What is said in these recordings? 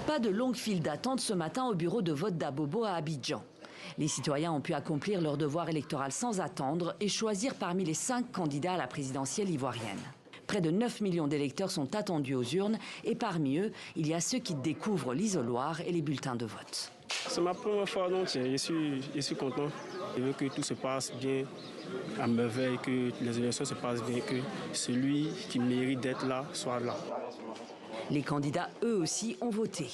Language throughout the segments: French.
Pas de longue file d'attente ce matin au bureau de vote d'Abobo à Abidjan. Les citoyens ont pu accomplir leur devoir électoral sans attendre et choisir parmi les 5 candidats à la présidentielle ivoirienne. Près de 9 millions d'électeurs sont attendus aux urnes et parmi eux, il y a ceux qui découvrent l'isoloir et les bulletins de vote. C'est ma première fois, donc je suis content. Je veux que tout se passe bien, à merveille, que les élections se passent bien, que celui qui mérite d'être là soit là. Les candidats, eux aussi, ont voté.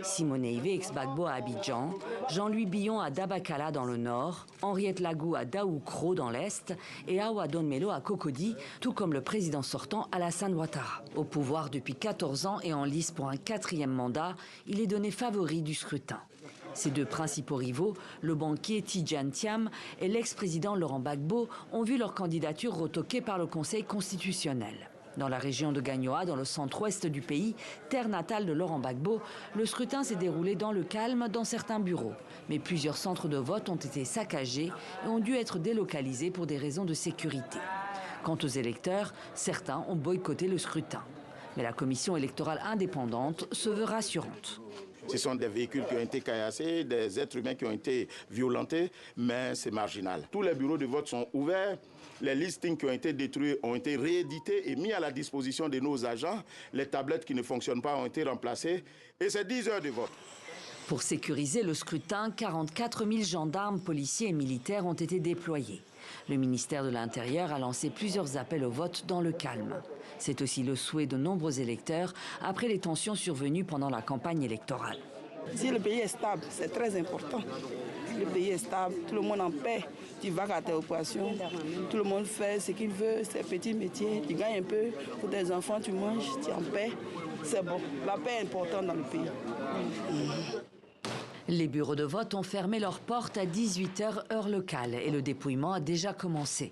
Simone Ivé, ex-Gbagbo à Abidjan, Jean-Louis Billon à Dabakala dans le nord, Henriette Lagou à Daoukro dans l'est et Awa Donmelo à Cocody, tout comme le président sortant Alassane Ouattara. Au pouvoir depuis 14 ans et en lice pour un 4e mandat, il est donné favori du scrutin. Ses 2 principaux rivaux, le banquier Tidjane Thiam et l'ex-président Laurent Gbagbo, ont vu leur candidature retoquée par le Conseil constitutionnel. Dans la région de Gagnoa, dans le centre-ouest du pays, terre natale de Laurent Gbagbo, le scrutin s'est déroulé dans le calme dans certains bureaux. Mais plusieurs centres de vote ont été saccagés et ont dû être délocalisés pour des raisons de sécurité. Quant aux électeurs, certains ont boycotté le scrutin. Mais la commission électorale indépendante se veut rassurante. Ce sont des véhicules qui ont été caillassés, des êtres humains qui ont été violentés, mais c'est marginal. Tous les bureaux de vote sont ouverts. Les listings qui ont été détruits ont été réédités et mis à la disposition de nos agents. Les tablettes qui ne fonctionnent pas ont été remplacées. Et c'est 10 heures de vote. Pour sécuriser le scrutin, 44 000 gendarmes, policiers et militaires ont été déployés. Le ministère de l'Intérieur a lancé plusieurs appels au vote dans le calme. C'est aussi le souhait de nombreux électeurs après les tensions survenues pendant la campagne électorale. Si le pays est stable, c'est très important. Si le pays est stable, tout le monde en paix. Tu vas à tes opérations, tout le monde fait ce qu'il veut, ses petits métiers, tu gagnes un peu, pour tes enfants tu manges, tu es en paix. C'est bon, la paix est importante dans le pays. Les bureaux de vote ont fermé leurs portes à 18 h heure locale et le dépouillement a déjà commencé.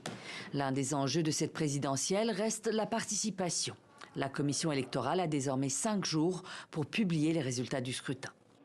L'un des enjeux de cette présidentielle reste la participation. La commission électorale a désormais 5 jours pour publier les résultats du scrutin.